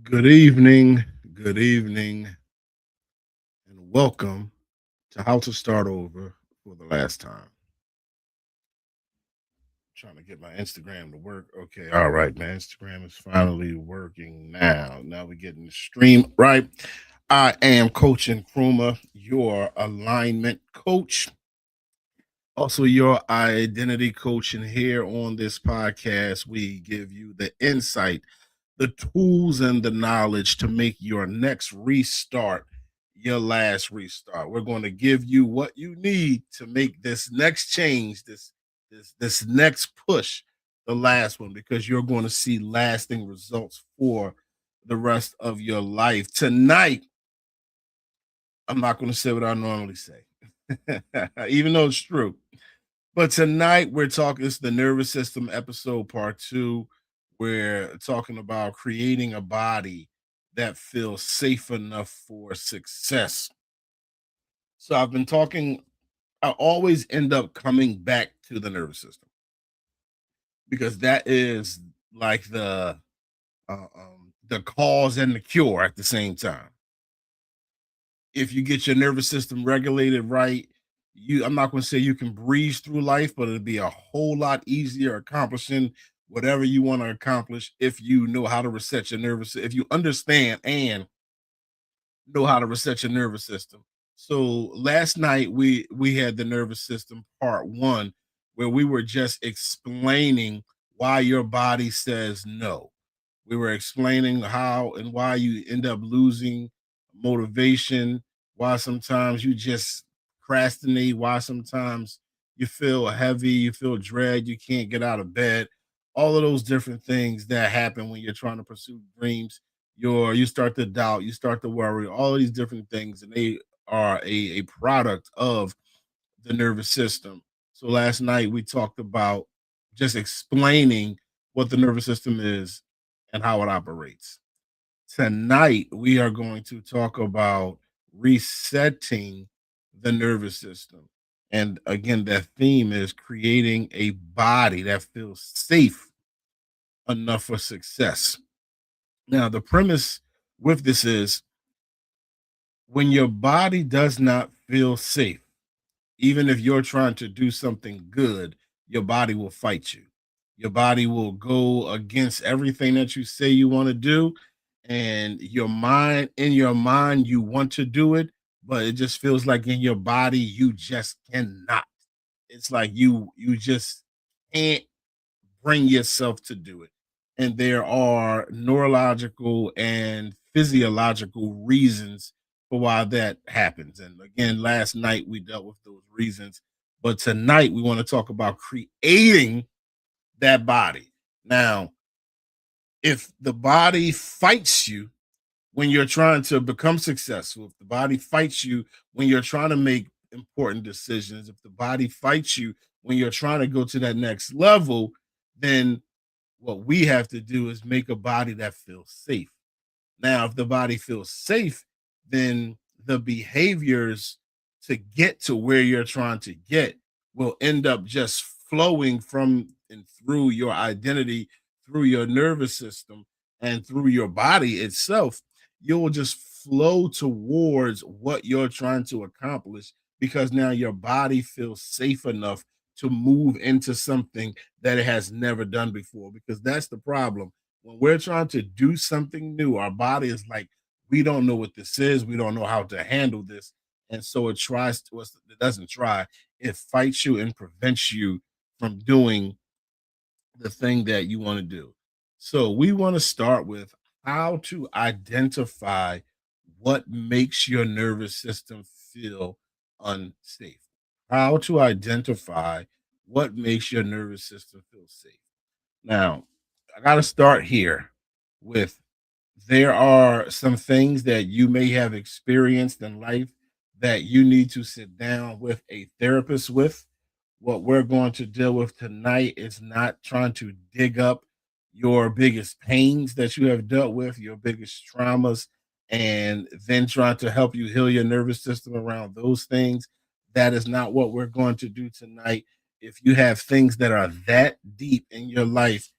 good evening, and welcome to How to Start Over for the Last Time. Trying to get my Instagram to work. Okay, all right, man. Instagram is finally working now. Now we're getting the stream right. I am Coach Nkrumah, your alignment coach, also your identity coach. And here on this podcast, we give you the insight, the tools, and the knowledge to make your next restart your last restart. We're going to give you what you need to make this next change, this next push, the last one, because you're going to see lasting results for the rest of your life. Tonight, I'm not going to say what I normally say, even though it's true. But tonight we're talking, it's the nervous system episode part two. We're talking about creating a body that feels safe enough for success. So I've been talking, I always end up coming back to the nervous system because that is like the cause and the cure at the same time. If you get your nervous system regulated right, I'm not going to say you can breeze through life, but it'll be a whole lot easier accomplishing whatever you want to accomplish if you know how to reset your nervous, if you understand and know how to reset your nervous system. So last night we had the nervous system part one, where we were just explaining why your body says no. We were explaining how and why you end up losing motivation, why sometimes you just procrastinate, why sometimes you feel heavy, you feel dread, you can't get out of bed, all of those different things that happen when you're trying to pursue dreams. You start to doubt, you start to worry, all of these different things, and they are a product of the nervous system. So last night we talked about just explaining what the nervous system is and how it operates. Tonight we are going to talk about resetting the nervous system. And again, that theme is creating a body that feels safe enough for success. Now, the premise with this is when your body does not feel safe, even if you're trying to do something good, your body will fight you. Your body will go against everything that you say you want to do. And in your mind, you want to do it, but it just feels like in your body, you just cannot. It's like you just can't bring yourself to do it. And there are neurological and physiological reasons for why that happens. And again, last night we dealt with those reasons, but tonight we want to talk about creating that body. Now, if the body fights you when you're trying to become successful, if the body fights you when you're trying to make important decisions, if the body fights you when you're trying to go to that next level, then what we have to do is make a body that feels safe. Now, if the body feels safe, then the behaviors to get to where you're trying to get will end up just flowing from and through your identity, through your nervous system, and through your body itself. You'll just flow towards what you're trying to accomplish because now your body feels safe enough to move into something that it has never done before. Because that's the problem when we're trying to do something new, our body is like, we don't know what this is. We don't know how to handle this. And so it doesn't try, it fights you and prevents you from doing the thing that you want to do. So we want to start with how to identify what makes your nervous system feel unsafe. How to identify what makes your nervous system feel safe. Now, I got to start here with there are some things that you may have experienced in life that you need to sit down with a therapist with. What we're going to deal with tonight is not trying to dig up your biggest pains that you have dealt with, your biggest traumas, and then trying to help you heal your nervous system around those things. That is not what we're going to do tonight. If you have things that are that deep in your life,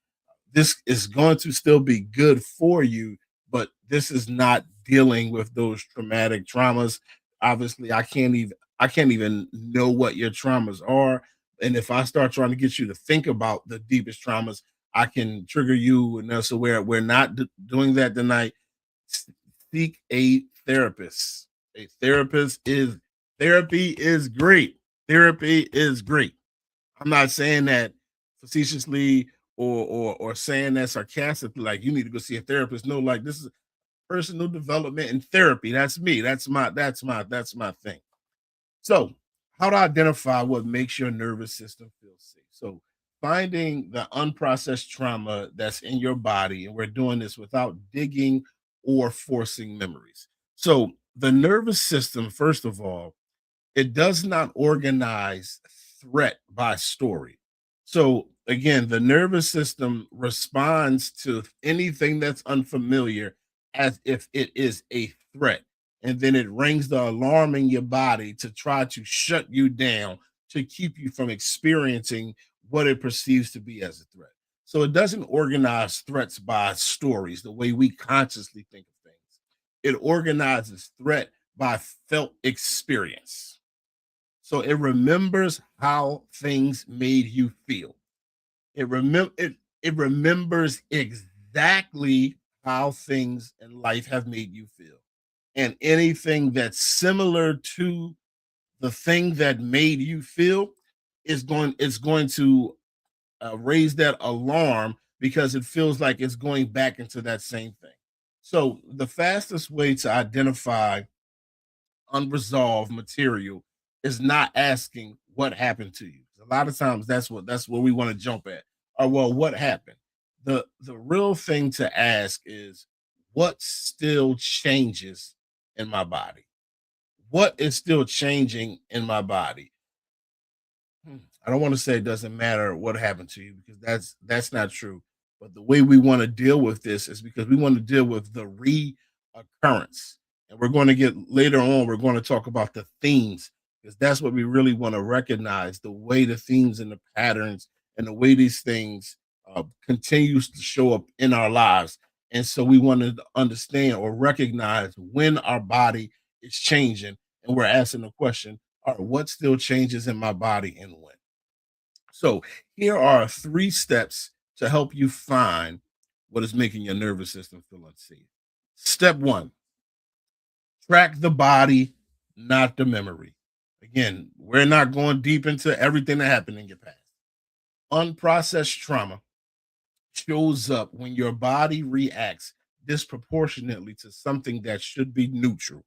this is going to still be good for you, but this is not dealing with those traumatic traumas. Obviously, I can't even know what your traumas are. And if I start trying to get you to think about the deepest traumas, I can trigger you. And so we're not doing that tonight. Seek a therapist. A therapist is Therapy is great. Therapy is great. I'm not saying that facetiously or saying that sarcastically, like you need to go see a therapist. No, like this is personal development and therapy. That's me. That's my thing. So, how to identify what makes your nervous system feel safe. So, finding the unprocessed trauma that's in your body, and we're doing this without digging or forcing memories. So, the nervous system, first of all, it does not organize threat by story. So again, the nervous system responds to anything that's unfamiliar as if it is a threat. And then it rings the alarm in your body to try to shut you down, to keep you from experiencing what it perceives to be as a threat. So it doesn't organize threats by stories the way we consciously think of things. It organizes threat by felt experience. So it remembers how things made you feel. It remembers exactly how things in life have made you feel. And anything that's similar to the thing that made you feel is going to raise that alarm because it feels like it's going back into that same thing. So the fastest way to identify unresolved material is not asking what happened to you. A lot of times that's where we want to jump at. Or well, what happened? The real thing to ask is what still changes in my body? What is still changing in my body? I don't want to say it doesn't matter what happened to you because that's not true. But the way we want to deal with this is because we want to deal with the reoccurrence. And we're going to get later on, we're going to talk about the themes because that's what we really want to recognize the way the themes and the patterns and the way these things continues to show up in our lives. And so we want to understand or recognize when our body is changing. And we're asking the question, all right, what still changes in my body and when? So here are three steps to help you find what is making your nervous system feel unsafe. Step one, track the body, not the memory. Again, we're not going deep into everything that happened in your past. Unprocessed trauma shows up when your body reacts disproportionately to something that should be neutral.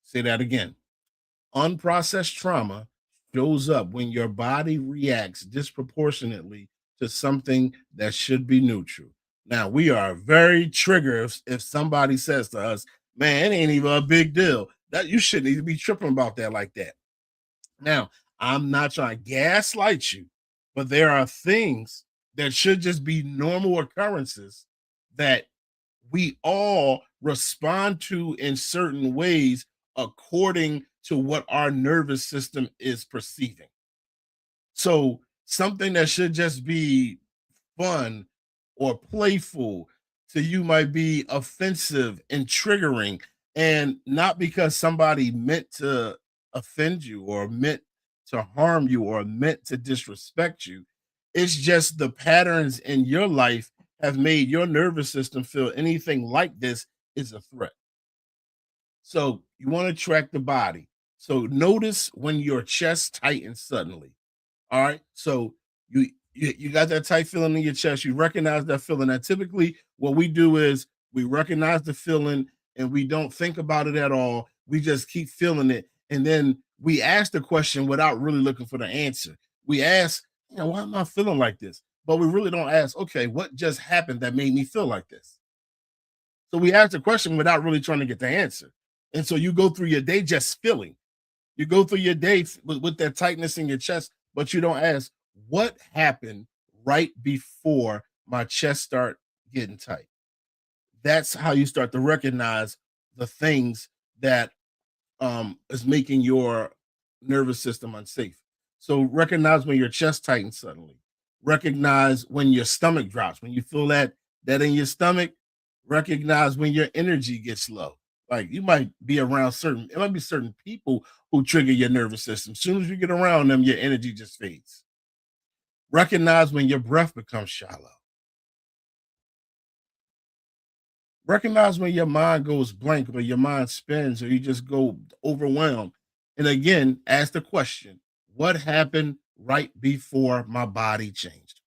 Say that again. Unprocessed trauma shows up when your body reacts disproportionately to something that should be neutral. Now, we are very triggered if somebody says to us, man, it ain't even a big deal. That you shouldn't even be tripping about that like that. Now, I'm not trying to gaslight you, but there are things that should just be normal occurrences that we all respond to in certain ways according to what our nervous system is perceiving. So, something that should just be fun or playful to you might be offensive and triggering, and not because somebody meant to offend you or meant to harm you or meant to disrespect you. It's just the patterns in your life have made your nervous system feel anything like this is a threat. So you want to track the body. So notice when your chest tightens suddenly. All right. So you got that tight feeling in your chest. You recognize that feeling. And typically, what we do is we recognize the feeling and we don't think about it at all. We just keep feeling it, and then we ask the question without really looking for the answer. We ask, why am I feeling like this? But we really don't ask, okay, what just happened that made me feel like this? So we ask the question without really trying to get the answer. And so you go through your day just feeling. You go through your day with that tightness in your chest, but you don't ask what happened right before my chest start getting tight. That's how you start to recognize the things that is making your nervous system unsafe. So recognize when your chest tightens suddenly. Recognize when your stomach drops. When you feel that in your stomach, Recognize when your energy gets low. Like you might be around it might be certain people who trigger your nervous system. As soon as you get around them, your energy just fades. Recognize when your breath becomes shallow. Recognize when your mind goes blank or your mind spins or you just go overwhelmed. And again, ask the question, what happened right before my body changed?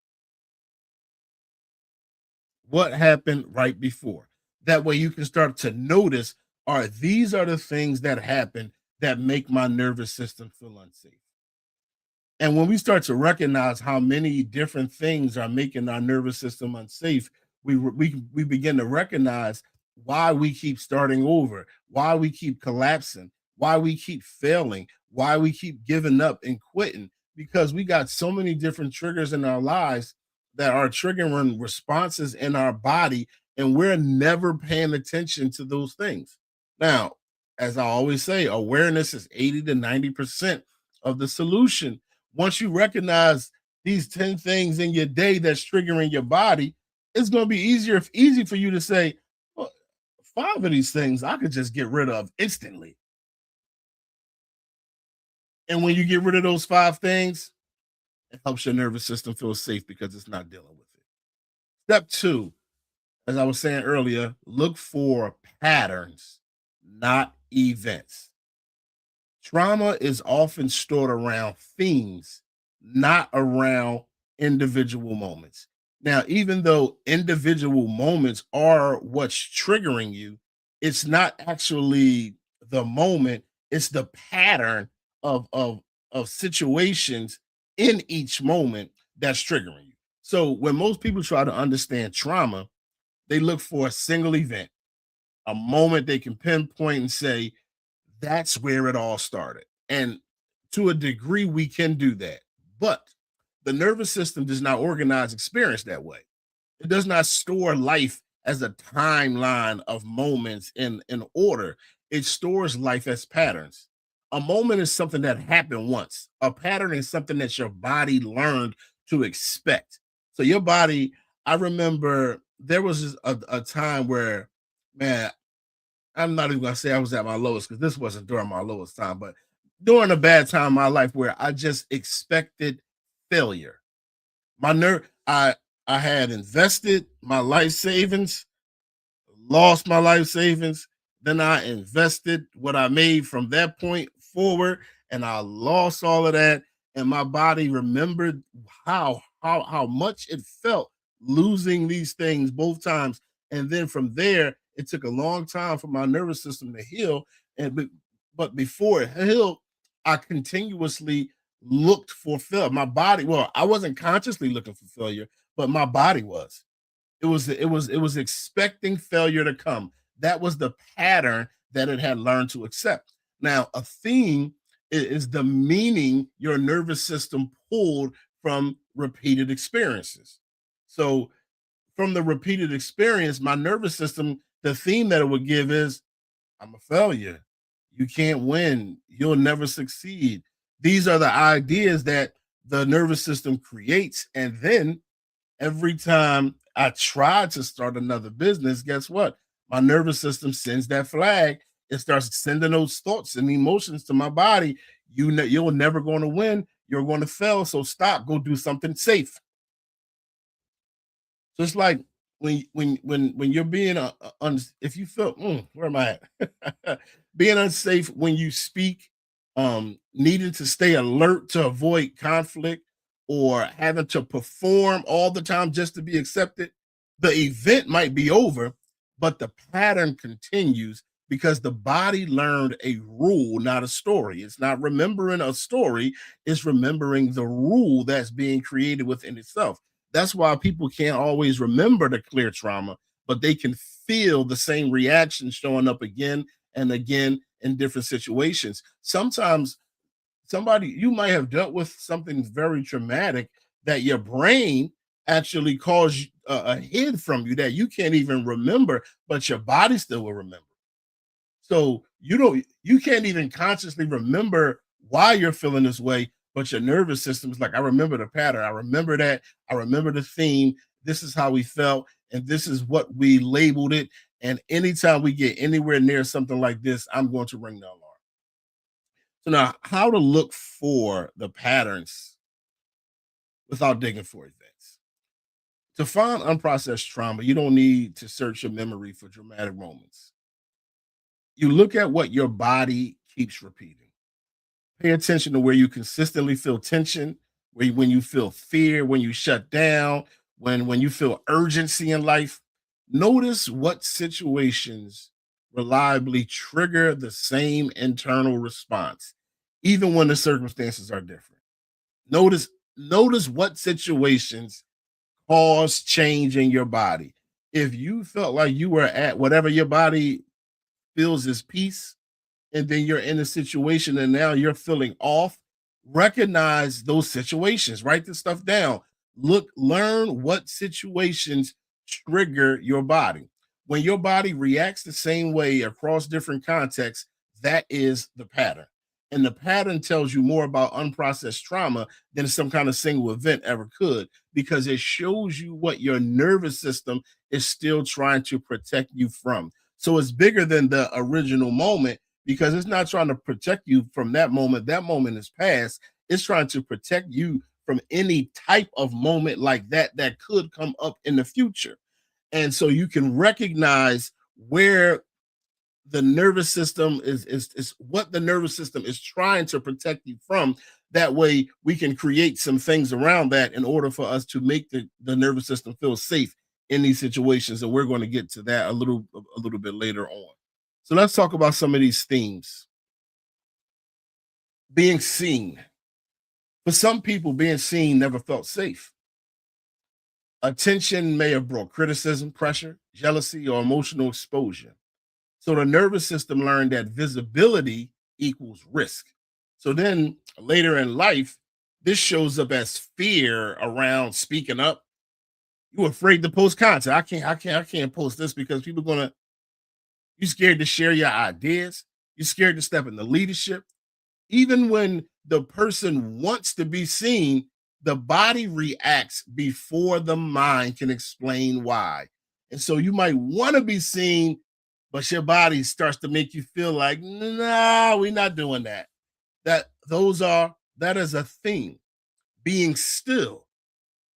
What happened right before? That way you can start to notice, all right, these are the things that happen that make my nervous system feel unsafe. And when we start to recognize how many different things are making our nervous system unsafe, we begin to recognize why we keep starting over, why we keep collapsing, why we keep failing, why we keep giving up and quitting, because we got so many different triggers in our lives that are triggering responses in our body, and we're never paying attention to those things. Now, as I always say, awareness is 80 to 90% of the solution. Once you recognize these 10 things in your day that's triggering your body, it's going to be easy for you to say, well, five of these things I could just get rid of instantly. And when you get rid of those five things, it helps your nervous system feel safe because it's not dealing with it. Step two, as I was saying earlier, look for patterns, not events. Trauma is often stored around themes, not around individual moments. Now, even though individual moments are what's triggering you, it's not actually the moment, it's the pattern of situations in each moment that's triggering you. So when most people try to understand trauma, they look for a single event, a moment they can pinpoint and say, that's where it all started. And to a degree, we can do that. But the nervous system does not organize experience that way. It does not store life as a timeline of moments in order. It stores life as patterns. A moment is something that happened once. A pattern is something that your body learned to expect. So your body, I remember there was a time where, man, I'm not even gonna say I was at my lowest because this wasn't during my lowest time, but during a bad time in my life where I just expected failure. My nerve, I had invested my life savings, lost my life savings. Then I invested what I made from that point forward, and I lost all of that. And my body remembered how much it felt losing these things both times. And then from there, it took a long time for my nervous system to heal. But before it healed, I continuously looked for failure. My body, well, I wasn't consciously looking for failure, but my body was. It was expecting failure to come. That was the pattern that it had learned to accept. Now, a theme is the meaning your nervous system pulled from repeated experiences. So, from the repeated experience, my nervous system, the theme that it would give is, I'm a failure. You can't win. You'll never succeed. These are the ideas that the nervous system creates. And then every time I try to start another business, guess what? My nervous system sends that flag. It starts sending those thoughts and emotions to my body. You're never going to win. You're going to fail. So stop. Go do something safe. So it's like when you're being if you feel where am I at? Being unsafe when you speak, needing to stay alert to avoid conflict, or having to perform all the time just to be accepted. The event might be over, but the pattern continues because the body learned a rule, not a story. It's not remembering a story, it's remembering the rule that's being created within itself. That's why people can't always remember the clear trauma, but they can feel the same reaction showing up again and again in different situations. Sometimes somebody, you might have dealt with something very traumatic that your brain actually caused a hid from you that you can't even remember, but your body still will remember. So you can't even consciously remember why you're feeling this way, but your nervous system is like, I remember the pattern. I remember that. I remember the theme. This is how we felt. and this is what we labeled it. And anytime we get anywhere near something like this, I'm going to ring the alarm. So now, how to look for the patterns without digging for events. To find unprocessed trauma, you don't need to search your memory for dramatic moments. You look at what your body keeps repeating. Pay attention to where you consistently feel tension, when you feel fear, when you shut down, when you feel urgency in life. Notice what situations reliably trigger the same internal response, even when the circumstances are different. Notice notice what situations cause change in your body. If you felt like you were at whatever your body feels is peace, and then you're in a situation and now you're feeling off, recognize those situations, write this stuff down. Learn what situations trigger your body. When your body reacts the same way across different contexts, that is the pattern. And the pattern tells you more about unprocessed trauma than some kind of single event ever could, because it shows you what your nervous system is still trying to protect you from. So it's bigger than the original moment, because it's not trying to protect you from that moment. That moment is past. It's trying to protect you from any type of moment like that that could come up in the future. And so you can recognize where the nervous system is what the nervous system is trying to protect you from. That way we can create some things around that in order for us to make the nervous system feel safe in these situations. And we're going to get to that a little bit later on. So let's talk about some of these themes. Being seen. For some people, being seen never felt safe. Attention may have brought criticism, pressure, jealousy, or emotional exposure. So the nervous system learned that visibility equals risk. So then later in life, this shows up as fear around speaking up. You're afraid to post content. I can't post this because people are gonna, you scared to share your ideas. You're scared to step into leadership. Even when the person wants to be seen, the body reacts before the mind can explain why. And so you might want to be seen, but your body starts to make you feel like, nah, we're not doing that. That is a thing. Being still.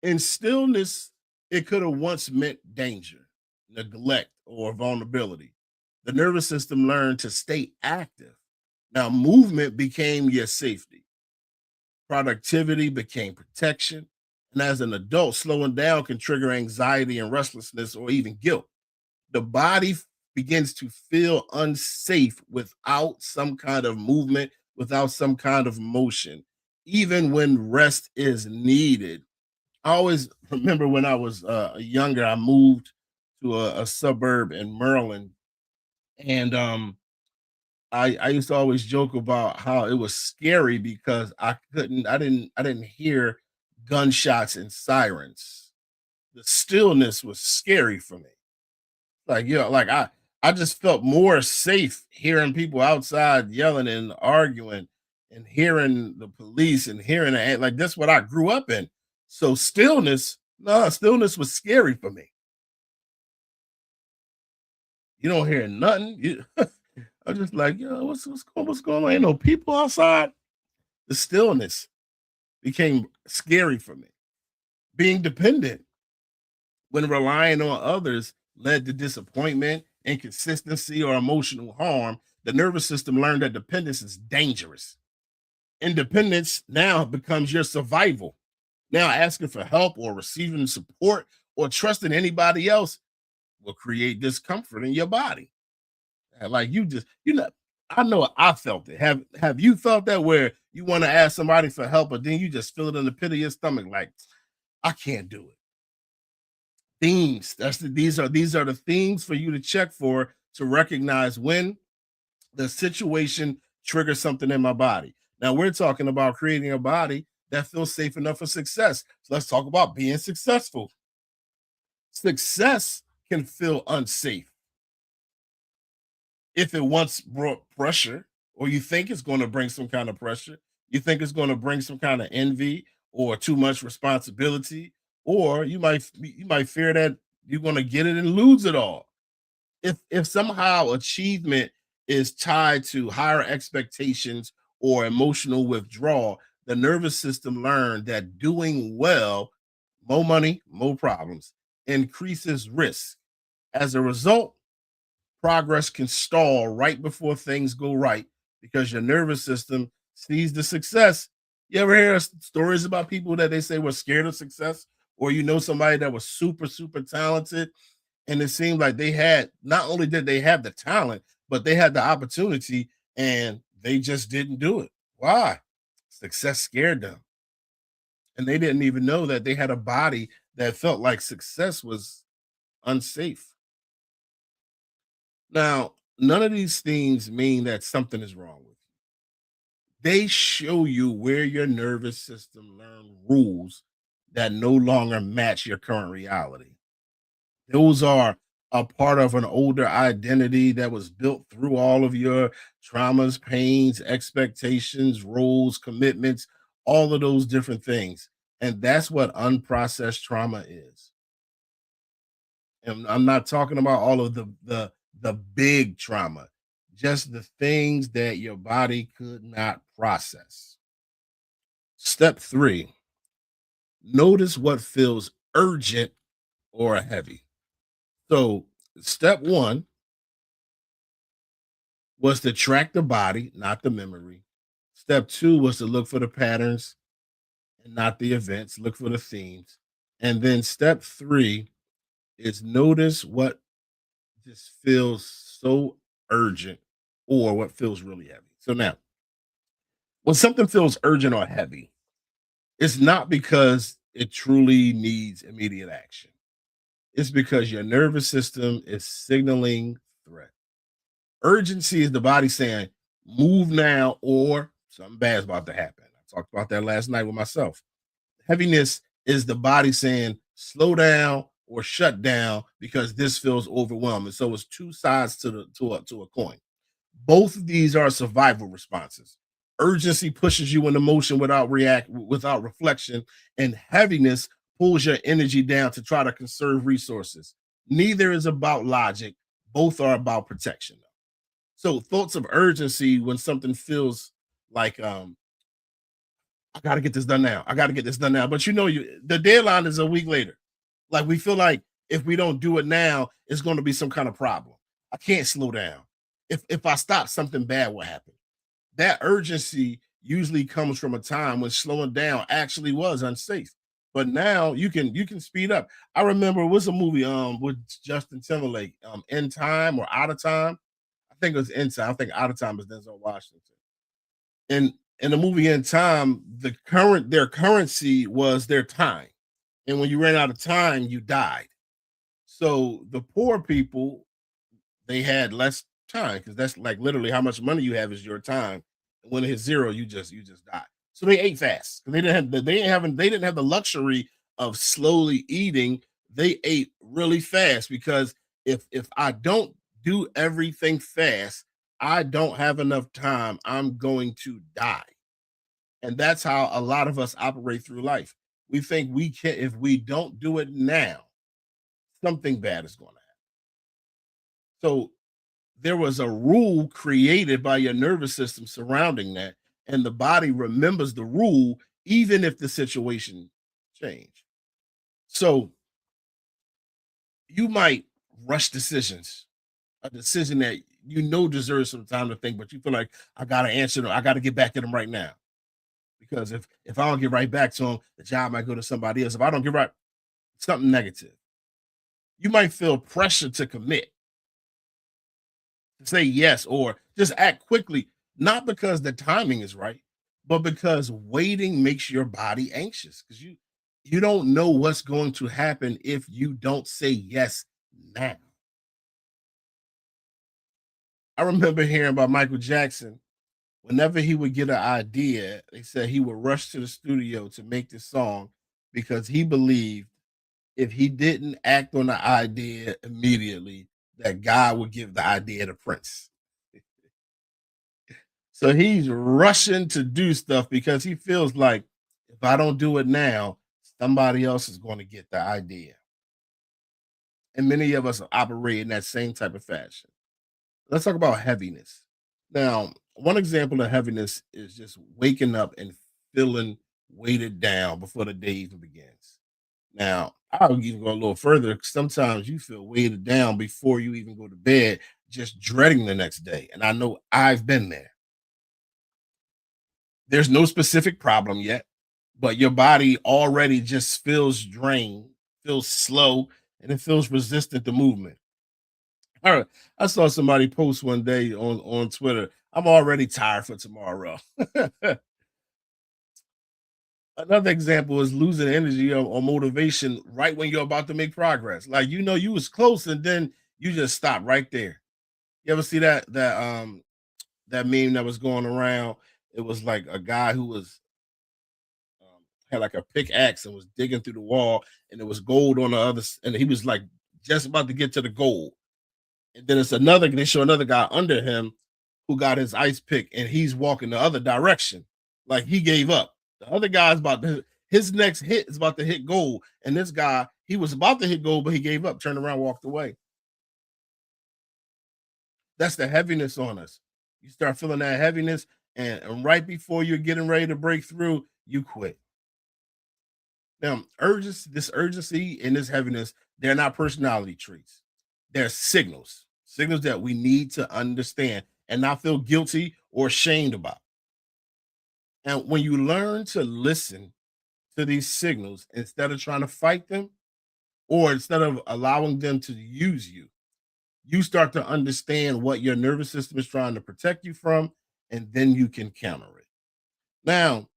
In stillness, it could have once meant danger, neglect, or vulnerability. The nervous system learned to stay active. Now, movement became your safety, productivity became protection. And as an adult, slowing down can trigger anxiety and restlessness or even guilt. The body begins to feel unsafe without some kind of movement, without some kind of motion, even when rest is needed. I always remember when I was younger, I moved to a suburb in Maryland, and I used to always joke about how it was scary because I didn't hear gunshots and sirens. The stillness was scary for me. Like, like I just felt more safe hearing people outside yelling and arguing and hearing the police and hearing like that's what I grew up in. So stillness, no, stillness was scary for me. You don't hear nothing. I'm just like, what's going on? Ain't no people outside. The stillness became scary for me. Being dependent when relying on others led to disappointment, inconsistency, or emotional harm. The nervous system learned that dependence is dangerous. Independence now becomes your survival. Now, asking for help or receiving support or trusting anybody else will create discomfort in your body. Like I know I felt it. Have you felt that where you want to ask somebody for help, but then you just feel it in the pit of your stomach, like I can't do it. Themes. These are the themes for you to check for to recognize when the situation triggers something in my body. Now we're talking about creating a body that feels safe enough for success. So let's talk about being successful. Success can feel unsafe if it once brought pressure, or you think it's going to bring some kind of pressure, you think it's going to bring some kind of envy or too much responsibility, or you might fear that You're gonna get it and lose it all. If somehow achievement is tied to higher expectations or emotional withdrawal, the nervous system learned that doing well, more money, more problems, increases risk. As a result, progress can stall right before things go right because your nervous system sees the success. You ever hear stories about people that they say were scared of success, or you know somebody that was super, super talented, and it seemed like they had not only did they have the talent, but they had the opportunity and they just didn't do it. Why? Success scared them. And they didn't even know that they had a body that felt like success was unsafe. Now, none of these things mean that something is wrong with you. They show you where your nervous system learned rules that no longer match your current reality. Those are a part of an older identity that was built through all of your traumas, pains, expectations, roles, commitments, all of those different things. And that's what unprocessed trauma is. And I'm not talking about all of the big trauma, just the things that your body could not process. Step 3, notice what feels urgent or heavy. So, step 1 was to track the body, not the memory. Step 2 was to look for the patterns and not the events, look for the themes. And then step 3 is notice what just feels so urgent or what feels really heavy. So now, when something feels urgent or heavy, it's not because it truly needs immediate action. It's because your nervous system is signaling threat. Urgency is the body saying, move now, or something bad is about to happen. I talked about that last night with myself. Heaviness is the body saying, slow down or shut down because this feels overwhelming. So it's two sides to a coin. Both of these are survival responses. Urgency pushes you into motion without reflection, and heaviness pulls your energy down to try to conserve resources. Neither is about logic, both are about protection. So thoughts of urgency when something feels like I gotta get this done now. I gotta get this done now. But you know, the deadline is a week later. Like we feel like if we don't do it now, it's going to be some kind of problem. I can't slow down. If I stop, something bad will happen. That urgency usually comes from a time when slowing down actually was unsafe. But now you can speed up. I remember it was a movie with Justin Timberlake, In Time or Out of Time. I think it was In Time. I think Out of Time is Denzel Washington. And in the movie In Time, their currency was their time. And when you ran out of time, you died. So the poor people, they had less time because that's like literally how much money you have is your time. And when it hits zero, you just die. So they ate fast. They didn't have the luxury of slowly eating. They ate really fast because if I don't do everything fast, I don't have enough time. I'm going to die. And that's how a lot of us operate through life. We think we can if we don't do it now, something bad is going to happen. So there was a rule created by your nervous system surrounding that, and the body remembers the rule even if the situation changed. So you might rush decisions, a decision that you know deserves some time to think, but you feel like I gotta answer them, I gotta get back to them right now. Because if I don't get right back to them, the job might go to somebody else. If I don't get right, something negative. You might feel pressure to commit, to say yes, or just act quickly, not because the timing is right, but because waiting makes your body anxious because you don't know what's going to happen if you don't say yes now. I remember hearing about Michael Jackson. Whenever he would get an idea, they said he would rush to the studio to make the song because he believed if he didn't act on the idea immediately, that God would give the idea to Prince. So he's rushing to do stuff because he feels like if I don't do it now, somebody else is going to get the idea. And many of us operate in that same type of fashion. Let's talk about heaviness. Now, one example of heaviness is just waking up and feeling weighted down before the day even begins. Now, I'll even go a little further. Sometimes you feel weighted down before you even go to bed, just dreading the next day. And I know I've been there. There's no specific problem yet, but your body already just feels drained, feels slow, and it feels resistant to movement. All right. I saw somebody post one day on Twitter. I'm already tired for tomorrow. Another example is losing energy or motivation right when you're about to make progress. Like you was close and then you just stop right there. You ever see that meme that was going around? It was like a guy who was had like a pickaxe and was digging through the wall, and there was gold on the and he was like just about to get to the gold. And then they show another guy under him who got his ice pick and he's walking the other direction. Like he gave up. The other guy's his next hit is about to hit gold. And this guy, he was about to hit gold, but he gave up, turned around, walked away. That's the heaviness on us. You start feeling that heaviness, and right before you're getting ready to break through, you quit. Now, this urgency and this heaviness, they're not personality traits. They're signals that we need to understand and not feel guilty or ashamed about. And when you learn to listen to these signals instead of trying to fight them or instead of allowing them to use you, you start to understand what your nervous system is trying to protect you from, and then you can counter it. Now,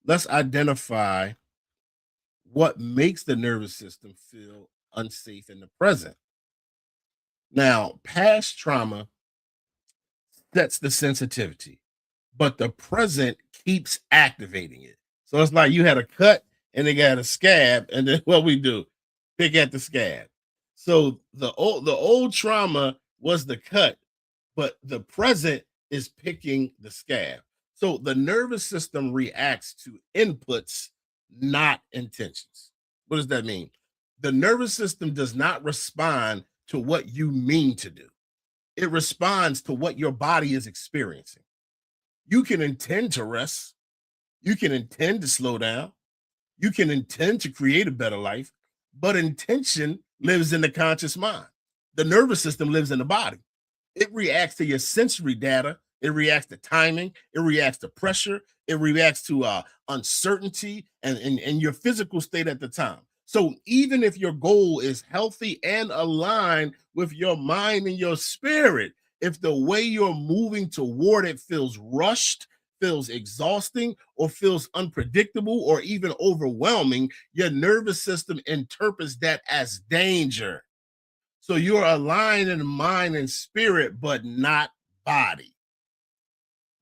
let's identify what makes the nervous system feel unsafe in the present. Now, past trauma sets the sensitivity, but the present keeps activating it. So it's like you had a cut and they got a scab, and then what we do, pick at the scab. So the old trauma was the cut, but the present is picking the scab. So the nervous system reacts to inputs, not intentions. What does that mean? The nervous system does not respond to what you mean to do. It responds to what your body is experiencing. You can intend to rest, you can intend to slow down, you can intend to create a better life, but intention lives in the conscious mind. The nervous system lives in the body. It reacts to your sensory data. It reacts to timing. It reacts to pressure. It reacts to uncertainty and your physical state at the time. So even if your goal is healthy and aligned with your mind and your spirit, if the way you're moving toward it feels rushed, feels exhausting, or feels unpredictable or even overwhelming, your nervous system interprets that as danger. So you're aligned in mind and spirit, but not body.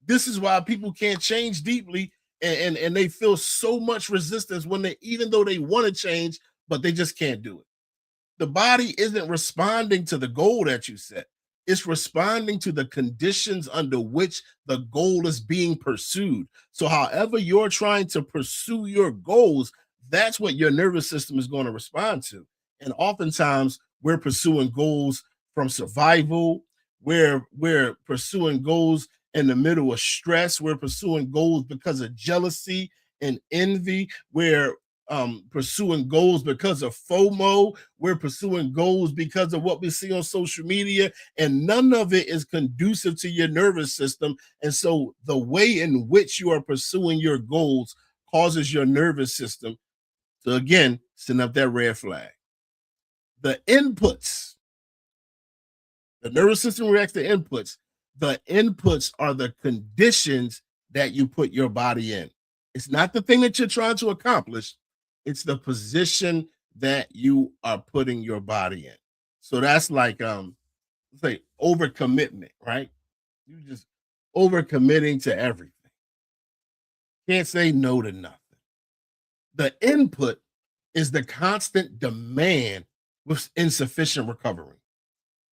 This is why people can't change deeply, and they feel so much resistance when they, even though they want to change, but they just can't do it. The body isn't responding to the goal that you set. It's responding to the conditions under which the goal is being pursued. So, however, you're trying to pursue your goals, that's what your nervous system is going to respond to. And oftentimes, we're pursuing goals from survival. We're pursuing goals in the middle of stress. We're pursuing goals because of jealousy and envy. We're pursuing goals because of FOMO. We're pursuing goals because of what we see on social media, and none of it is conducive to your nervous system. And so, the way in which you are pursuing your goals causes your nervous system to again send up that red flag. The inputs, the nervous system reacts to inputs. The inputs are the conditions that you put your body in. It's not the thing that you're trying to accomplish, it's the position that you are putting your body in. So that's like say overcommitment, right? You just overcommitting to everything. Can't say no to nothing. The input is the constant demand with insufficient recovery.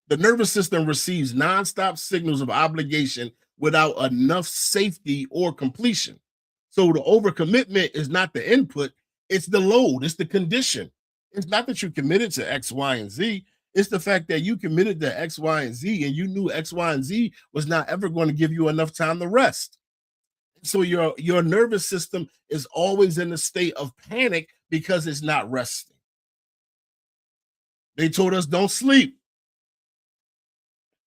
The nervous system receives nonstop signals of obligation without enough safety or completion. So the overcommitment is not the input, it's the load, it's the condition. It's not that you committed to X, Y, and Z. It's the fact that you committed to X, Y, and Z, and you knew X, Y, and Z was not ever going to give you enough time to rest. So your nervous system is always in a state of panic because it's not resting. They told us don't sleep.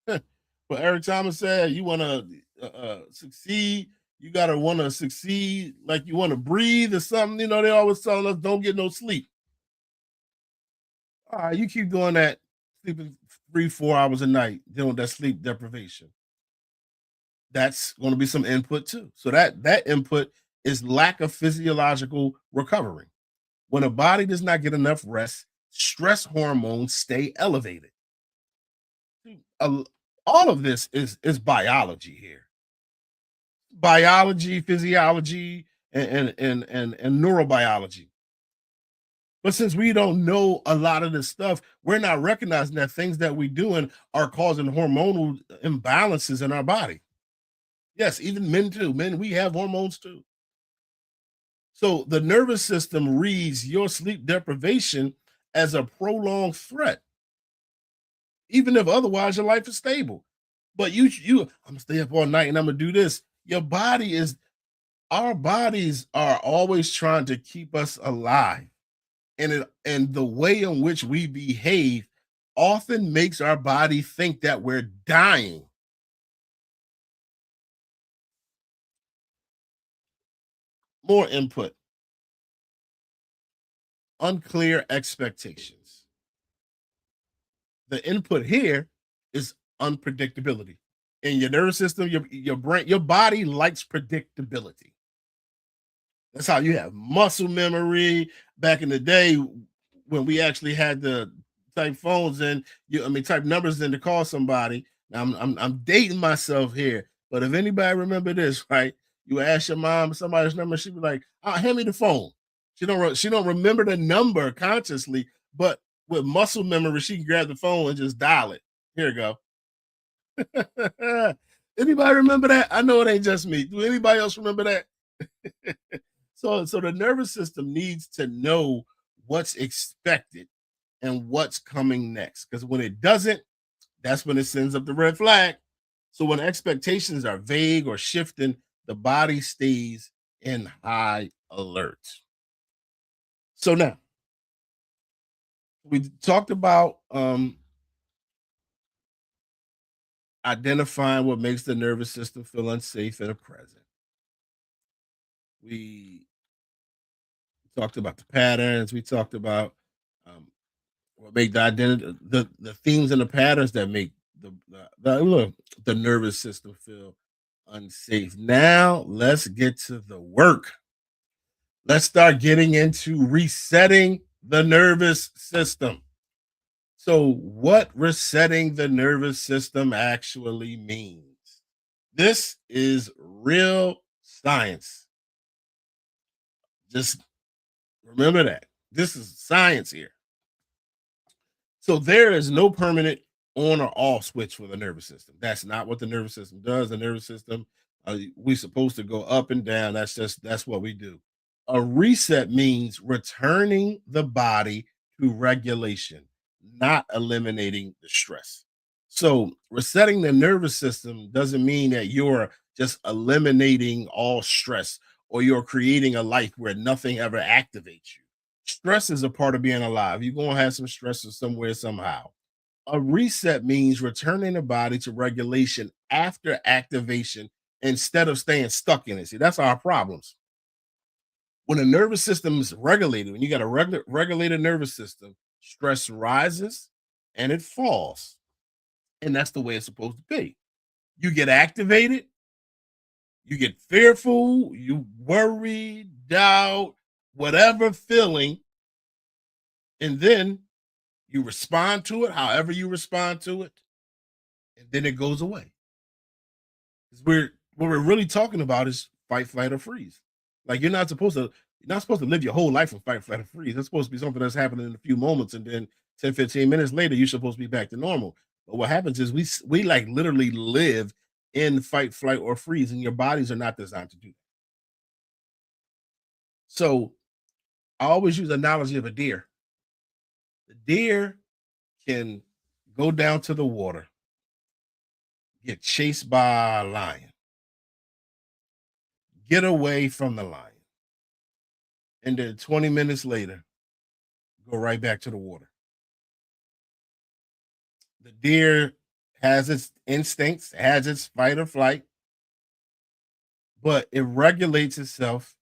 But Eric Thomas said you want to succeed, you gotta want to succeed like you want to breathe or something. You know, they always telling us don't get no sleep. All right, you keep doing that, sleeping 3, 4 hours a night, dealing with that sleep deprivation. That's going to be some input too. So that input is lack of physiological recovery. When a body does not get enough rest, stress hormones stay elevated. A- all of this is biology here, biology, physiology, and neurobiology. But since we don't know a lot of this stuff, we're not recognizing that things that we're doing are causing hormonal imbalances in our body. Yes, even men too. Men, we have hormones too. So the nervous system reads your sleep deprivation as a prolonged threat, even if otherwise your life is stable. But I'm gonna stay up all night and I'm gonna do this. Your body is our bodies are always trying to keep us alive. And the way in which we behave often makes our body think that we're dying. More input, unclear expectations. The input here is unpredictability. In your nervous system, your brain, your body likes predictability. That's how you have muscle memory. Back in the day, when we actually had to type phones in, type numbers in to call somebody. Now I'm dating myself here, but if anybody remember this, right? You ask your mom somebody's number, she'd be like, hand me the phone." She don't remember the number consciously, but with muscle memory, she can grab the phone and just dial it. Here you go. Anybody remember that? I know it ain't just me. Do anybody else remember that? So the nervous system needs to know what's expected and what's coming next. Because when it doesn't, that's when it sends up the red flag. So when expectations are vague or shifting, the body stays in high alert. So now we talked about identifying what makes the nervous system feel unsafe in the present. We talked about the patterns. We talked about um, what make the identity, the themes and the patterns that make the nervous system feel unsafe. Now let's get to the work. Let's start getting into resetting the nervous system. So, what resetting the nervous system actually means? This is real science. Just remember that. This is science here. So there is no permanent on or off switch for the nervous system. That's not what the nervous system does. The nervous system, we're supposed to go up and down. That's what we do. A reset means returning the body to regulation, not eliminating the stress. So resetting the nervous system doesn't mean that you're just eliminating all stress or you're creating a life where nothing ever activates you. Stress is a part of being alive. You're gonna have some stresses somewhere, somehow. A reset means returning the body to regulation after activation instead of staying stuck in it. See, that's our problems. When the nervous system is regulated, when you got a regulated nervous system, stress rises and it falls. And that's the way it's supposed to be. You get activated, you get fearful, you worry, doubt, whatever feeling, and then you respond to it, however you respond to it, and then it goes away. 'Cause what we're really talking about is fight, flight, or freeze. Like you're not supposed to live your whole life in fight, flight, or freeze. It's supposed to be something that's happening in a few moments, and then 10, 15 minutes later, you're supposed to be back to normal. But what happens is we like literally live in fight, flight, or freeze, and your bodies are not designed to do that. So I always use the analogy of a deer. The deer can go down to the water, get chased by a lion, get away from the lion, and then 20 minutes later, go right back to the water. The deer has its instincts, has its fight or flight, but it regulates itself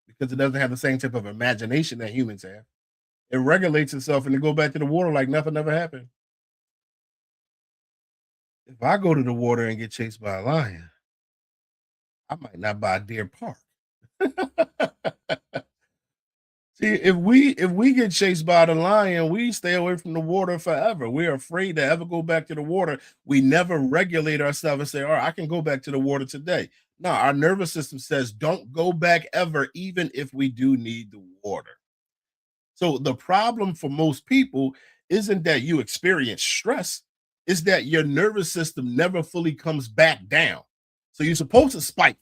because it doesn't have the same type of imagination that humans have. It regulates itself and it go back to the water like nothing ever happened. If I go to the water and get chased by a lion, I might not buy a deer park. See, if we get chased by the lion, we stay away from the water forever. We're afraid to ever go back to the water. We never regulate ourselves and say, "All right, I can go back to the water today." No, our nervous system says, "Don't go back ever, even if we do need the water." So the problem for most people isn't that you experience stress, it's that your nervous system never fully comes back down. So you're supposed to spike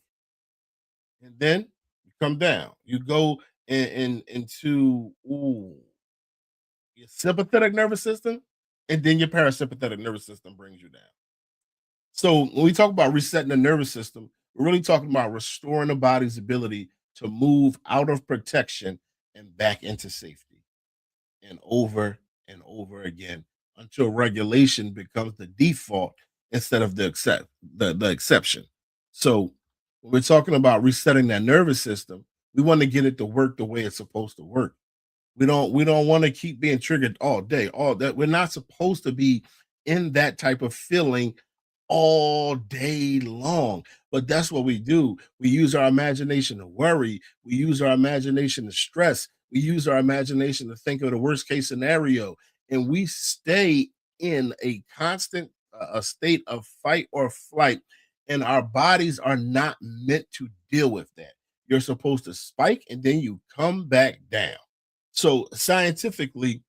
and then you come down. You go into your sympathetic nervous system, and then your parasympathetic nervous system brings you down. So when we talk about resetting the nervous system, we're really talking about restoring the body's ability to move out of protection and back into safety, and over again until regulation becomes the default instead of the exception. So when we're talking about resetting that nervous system, we want to get it to work the way it's supposed to work. We don't want to keep being triggered all day, all that. We're not supposed to be in that type of feeling all day long. But that's what we do. We use our imagination to worry. We use our imagination to stress. We use our imagination to think of the worst case scenario. And we stay in a constant a state of fight or flight. And our bodies are not meant to deal with that. You're supposed to spike and then you come back down. So, scientifically,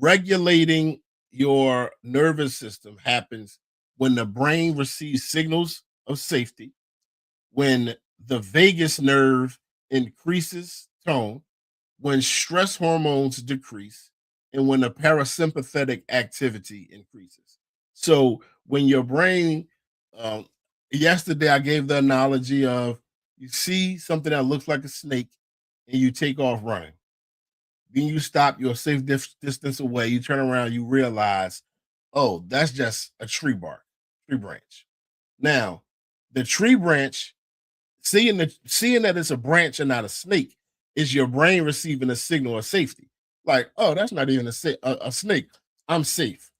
regulating your nervous system happens when the brain receives signals of safety, when the vagus nerve increases tone, when stress hormones decrease, and when the parasympathetic activity increases. So, when your brain, um, yesterday I gave the analogy of you see something that looks like a snake and you take off running, then you stop, you're a safe distance away. You turn around, you realize, oh, that's just a tree branch. Now, the tree branch, seeing that it's a branch and not a snake, is your brain receiving a signal of safety. Like, oh, that's not even a snake. I'm safe.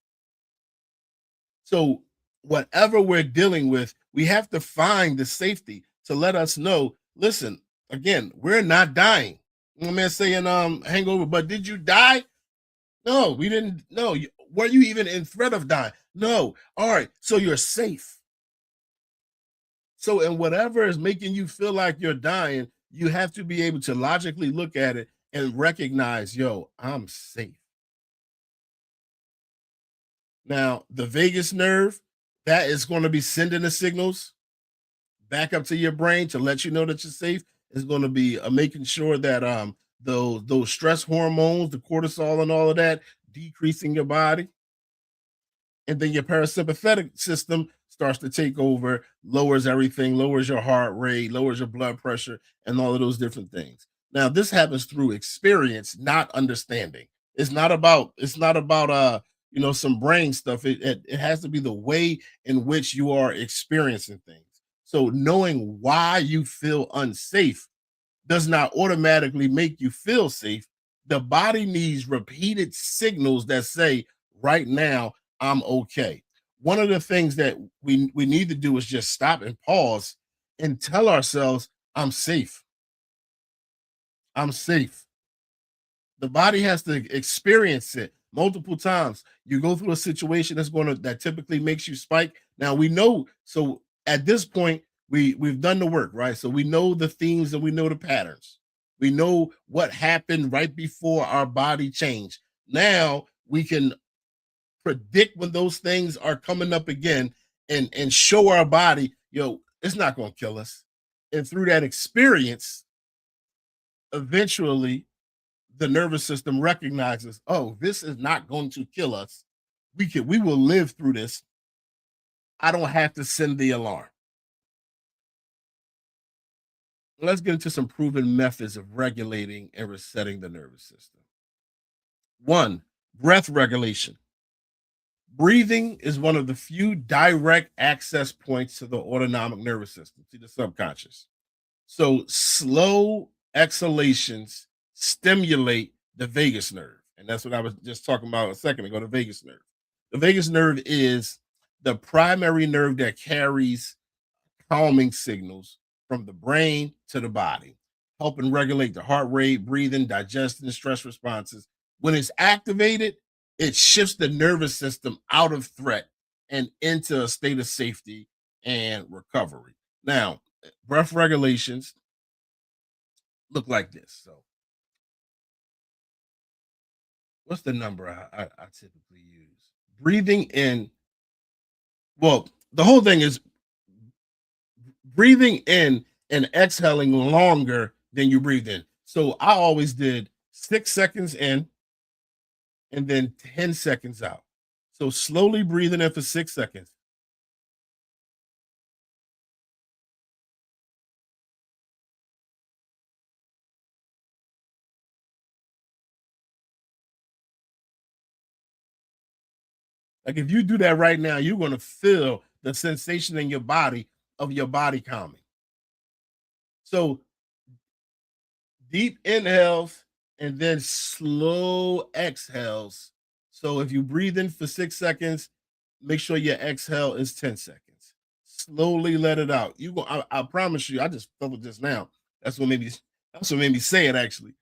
So, whatever we're dealing with, we have to find the safety to let us know. Listen, again, we're not dying. My man saying hangover, but did you die? No, we didn't. No, were you even in threat of dying? No. All right, so you're safe. So, in whatever is making you feel like you're dying, you have to be able to logically look at it and recognize, yo, I'm safe. Now, the vagus nerve, that is going to be sending the signals back up to your brain to let you know that you're safe. Is going to be making sure that those stress hormones, the cortisol and all of that, decreasing your body, and then your parasympathetic system starts to take over, lowers everything, lowers your heart rate, lowers your blood pressure, and all of those different things. Now, this happens through experience, not understanding. It's not about some brain stuff. It has to be the way in which you are experiencing things. So knowing why you feel unsafe does not automatically make you feel safe. The body needs repeated signals that say, right now, I'm okay. One of the things that we need to do is just stop and pause and tell ourselves, I'm safe. I'm safe. The body has to experience it multiple times. You go through a situation that typically makes you spike. Now we know, so at this point, we've done the work, right? So we know the themes and we know the patterns. We know what happened right before our body changed. Now we can predict when those things are coming up again and show our body, it's not going to kill us. And through that experience, eventually the nervous system recognizes, oh, this is not going to kill us. We will live through this. I don't have to send the alarm. Let's get into some proven methods of regulating and resetting the nervous system. One, breath regulation. Breathing is one of the few direct access points to the autonomic nervous system, to the subconscious. So, slow exhalations stimulate the vagus nerve. And that's what I was just talking about a second ago, the vagus nerve. The vagus nerve is the primary nerve that carries calming signals from the brain to the body, helping regulate the heart rate, breathing, digestion, stress responses. When it's activated, it shifts the nervous system out of threat and into a state of safety and recovery. Now, breath regulations look like this. So, what's the number I typically use? Breathing in, well, the whole thing is breathing in and exhaling longer than you breathe in. So I always did 6 seconds in and then 10 seconds out. So slowly breathing in for 6 seconds. Like if you do that right now, you're going to feel the sensation in your body of your body calming. So deep inhales and then slow exhales. So if you breathe in for 6 seconds, make sure your exhale is 10 seconds. Slowly let it out. You go, I promise you, I just felt it just now. That's what made me say it actually.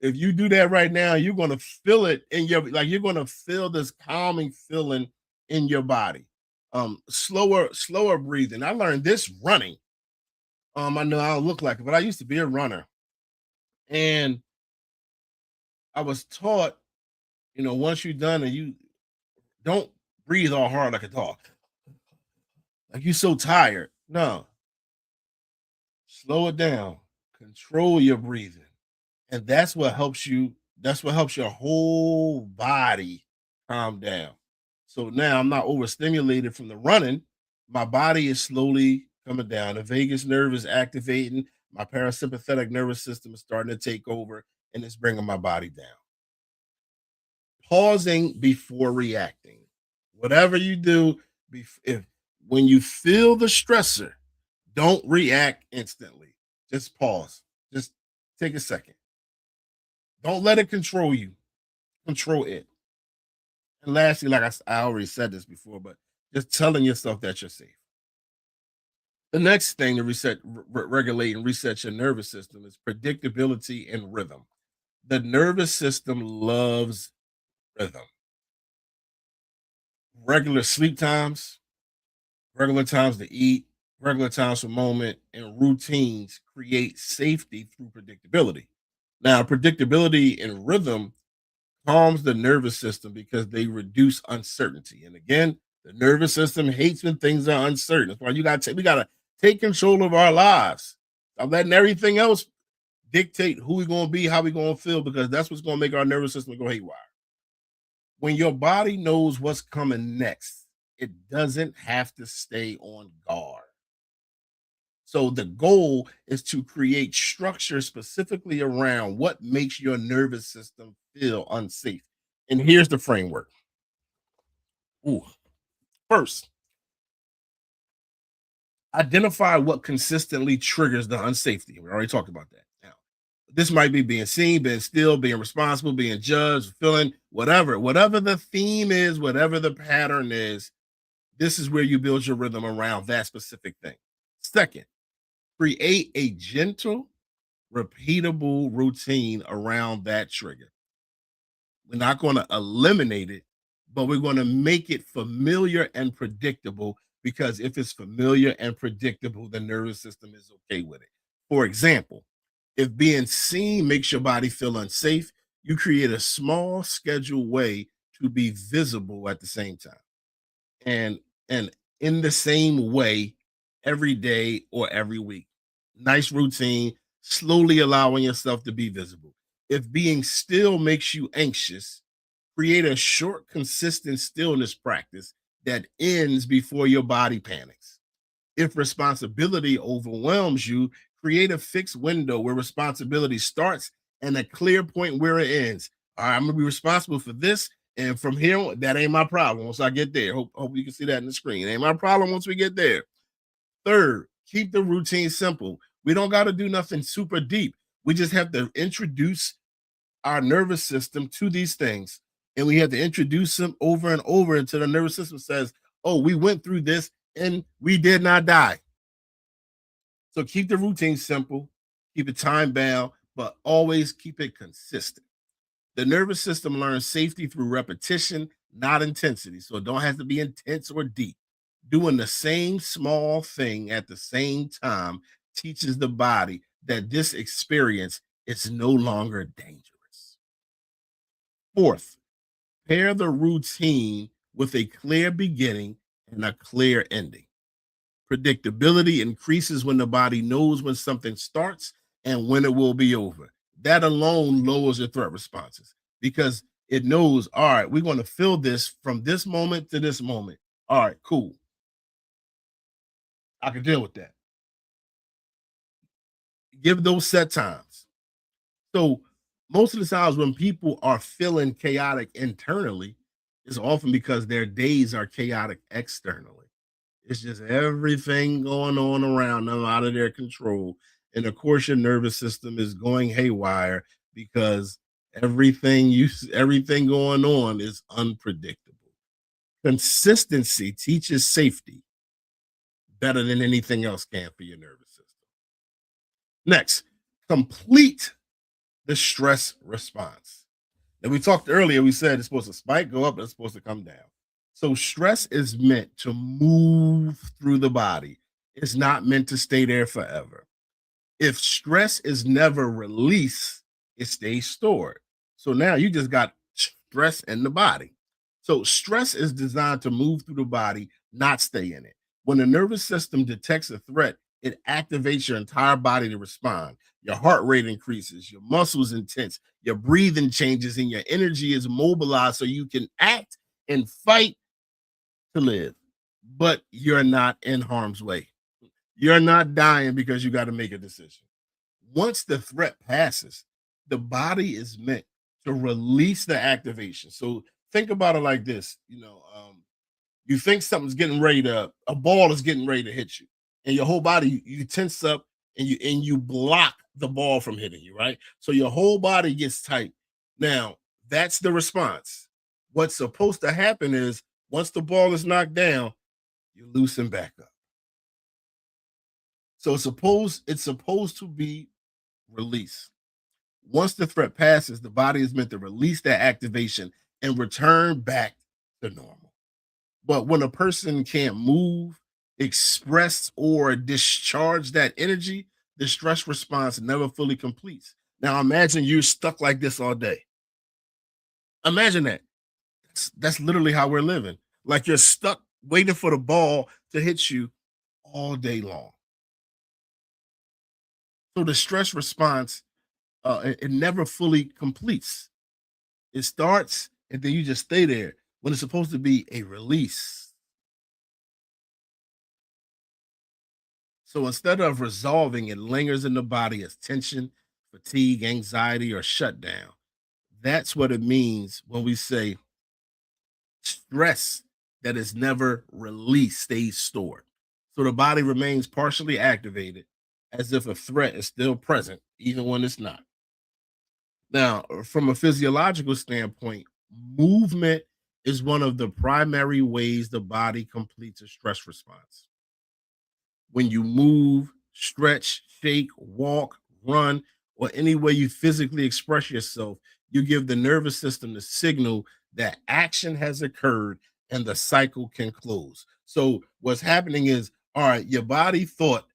If you do that right now, you're gonna feel it in your like you're gonna feel this calming feeling in your body. Slower breathing. I learned this running. I know I don't look like it, but I used to be a runner. And I was taught, once you're done and you don't breathe all hard like a dog, like you're so tired. No, slow it down, control your breathing. And that's what helps your whole body calm down. So now I'm not overstimulated from the running. My body is slowly coming down. The vagus nerve is activating. My parasympathetic nervous system is starting to take over and it's bringing my body down. Pausing before reacting. Whatever you do, if when you feel the stressor, don't react instantly. Just pause. Just take a second. Don't let it control you. Control it. And lastly, like I already said this before, but just telling yourself that you're safe. The next thing to regulate and reset your nervous system is predictability and rhythm. The nervous system loves rhythm. Regular sleep times, regular times to eat, regular times for moment, and routines create safety through predictability. Now, predictability and rhythm calms the nervous system because they reduce uncertainty. And again, the nervous system hates when things are uncertain. That's why we gotta take control of our lives. I'm letting everything else dictate who we're gonna be, how we're gonna feel, because that's what's gonna make our nervous system go haywire. When your body knows what's coming next, it doesn't have to stay on guard. So the goal is to create structure specifically around what makes your nervous system feel unsafe. And here's the framework. Ooh. First, identify what consistently triggers the unsafety. We already talked about that. Now, this might be being seen, being still, being responsible, being judged, feeling whatever the theme is, whatever the pattern is. This is where you build your rhythm around that specific thing. Second, create a gentle, repeatable routine around that trigger. We're not going to eliminate it, but we're going to make it familiar and predictable because if it's familiar and predictable, the nervous system is okay with it. For example, if being seen makes your body feel unsafe, you create a small scheduled way to be visible at the same time. And in the same way every day or every week. Nice routine, slowly allowing yourself to be visible. If being still makes you anxious, create a short, consistent stillness practice that ends before your body panics. If responsibility overwhelms you, create a fixed window where responsibility starts and a clear point where it ends. All right, I'm gonna be responsible for this. And from here, that ain't my problem once I get there. Hope you can see that in the screen. Ain't my problem once we get there. Third, keep the routine simple. We don't got to do nothing super deep. We just have to introduce our nervous system to these things. And we have to introduce them over and over until the nervous system says, oh, we went through this and we did not die. So keep the routine simple, keep it time bound, but always keep it consistent. The nervous system learns safety through repetition, not intensity. So it don't have to be intense or deep. Doing the same small thing at the same time teaches the body that this experience is no longer dangerous. Fourth, pair the routine with a clear beginning and a clear ending. Predictability increases when the body knows when something starts and when it will be over. That alone lowers your threat responses because it knows, all right, we're going to feel this from this moment to this moment. All right, cool. I can deal with that. Give those set times. So most of the times when people are feeling chaotic internally, it's often because their days are chaotic externally. It's just everything going on around them out of their control. And of course, your nervous system is going haywire because everything going on is unpredictable. Consistency teaches safety better than anything else can for your nervous system. Next, complete the stress response. And we talked earlier, we said it's supposed to spike, go up, and it's supposed to come down. So stress is meant to move through the body. It's not meant to stay there forever. If stress is never released, it stays stored. So now you just got stress in the body. So stress is designed to move through the body, not stay in it. When the nervous system detects a threat, it activates your entire body to respond. Your heart rate increases, your muscles intense, your breathing changes, and your energy is mobilized so you can act and fight to live. But you're not in harm's way. You're not dying because you got to make a decision. Once the threat passes, the body is meant to release the activation. So think about it like this, you think something's getting ready to a ball is getting ready to hit you, and your whole body you tense up and you block the ball from hitting you, right? So your whole body gets tight. Now, that's the response. What's supposed to happen is once the ball is knocked down, you loosen back up. So it's supposed to be released. Once the threat passes, the body is meant to release that activation and return back to normal. But when a person can't move, express, or discharge that energy, the stress response never fully completes. Now imagine you're stuck like this all day. Imagine that. That's literally how we're living. Like you're stuck waiting for the ball to hit you all day long. So the stress response, it never fully completes. It starts and then you just stay there when it's supposed to be a release. So instead of resolving, it lingers in the body as tension, fatigue, anxiety, or shutdown. That's what it means when we say stress that is never released stays stored. So the body remains partially activated as if a threat is still present, even when it's not. Now, from a physiological standpoint, movement is one of the primary ways the body completes a stress response. When you move, stretch, shake, walk, run, or any way you physically express yourself, you give the nervous system the signal that action has occurred and the cycle can close. So, what's happening is, all right, your body thought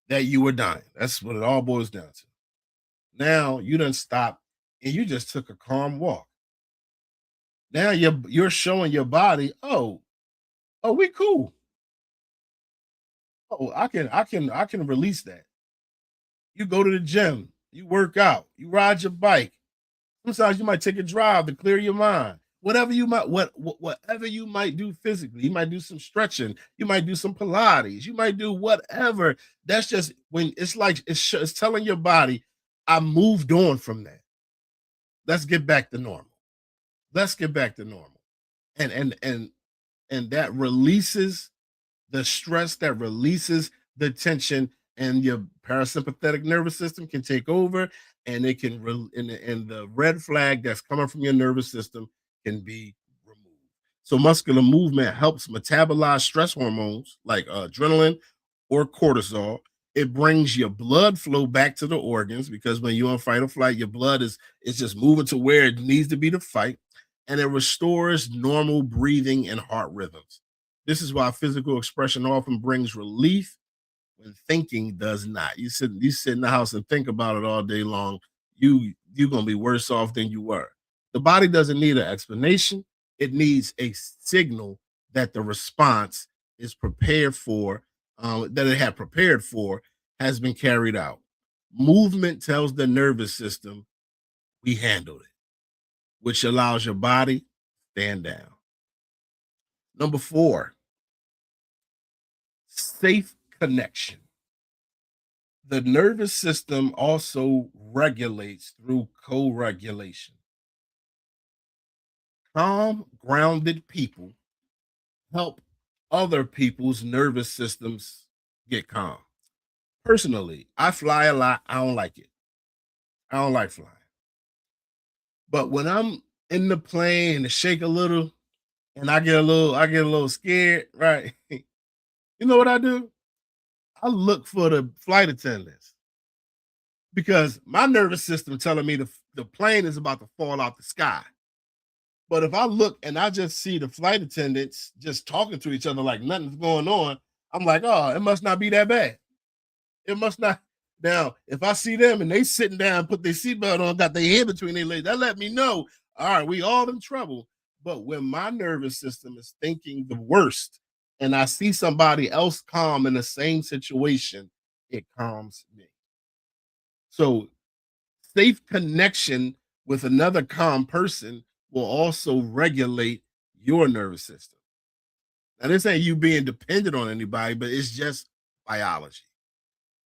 that you were dying. That's what it all boils down to. Now you done stop and you just took a calm walk. Now you're showing your body, oh, we cool. Oh, I can release that. You go to the gym, you work out, you ride your bike. Sometimes you might take a drive to clear your mind. Whatever you might whatever you might do physically, you might do some stretching, you might do some Pilates, you might do whatever. That's just when it's like it's telling your body, I moved on from that. Let's get back to normal. Let's get back to normal. And that releases the stress, that releases the tension, and your parasympathetic nervous system can take over, and it can and the red flag that's coming from your nervous system can be removed. So muscular movement helps metabolize stress hormones like adrenaline or cortisol. It brings your blood flow back to the organs because when you're on fight or flight, your blood is just moving to where it needs to be to fight, and it restores normal breathing and heart rhythms. This is why physical expression often brings relief when thinking does not. You sit in the house and think about it all day long. You're gonna be worse off than you were. The body doesn't need an explanation. It needs a signal that the response is prepared for, that it had prepared for, has been carried out. Movement tells the nervous system we handled it, which allows your body to stand down. Number four, safe connection. The nervous system also regulates through co regulation. Calm, grounded people help other people's nervous systems get calm. Personally, I fly a lot. I don't like it. I don't like flying. But when I'm in the plane and it shake a little and I get a little scared, right? You know what I do? I look for the flight attendants because my nervous system telling me the plane is about to fall out the sky. But if I look and I just see the flight attendants just talking to each other like nothing's going on, I'm like, oh, it must not be that bad. It must not. Now, if I see them and they sitting down, put their seatbelt on, got their head between their legs, that let me know, all right, we all in trouble. But when my nervous system is thinking the worst and I see somebody else calm in the same situation, it calms me. So safe connection with another calm person will also regulate your nervous system. Now, this ain't you being dependent on anybody, but it's just biology.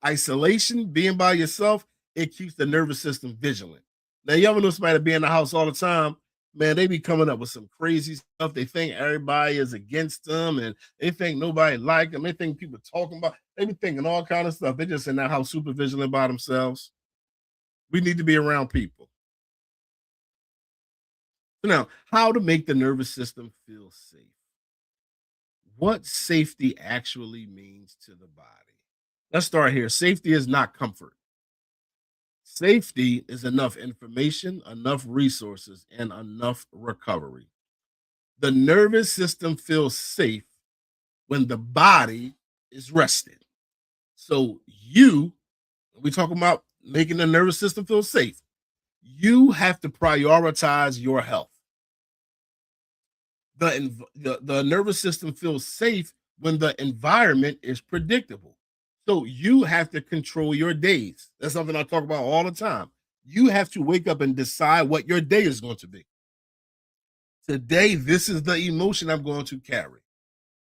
Isolation, being by yourself, it keeps the nervous system vigilant. Now, you ever know somebody be in the house all the time? Man, they be coming up with some crazy stuff. They think everybody is against them, and they think nobody like them. They think people talking about. They be thinking all kind of stuff. They just in that house super vigilant by themselves. We need to be around people. So now, how to make the nervous system feel safe? What safety actually means to the body? Let's start here. Safety is not comfort. Safety is enough information, enough resources, and enough recovery. The nervous system feels safe when the body is rested. So, we talking about making the nervous system feel safe. You have to prioritize your health. The nervous system feels safe when the environment is predictable. So you have to control your days. That's something I talk about all the time. You have to wake up and decide what your day is going to be. Today, this is the emotion I'm going to carry.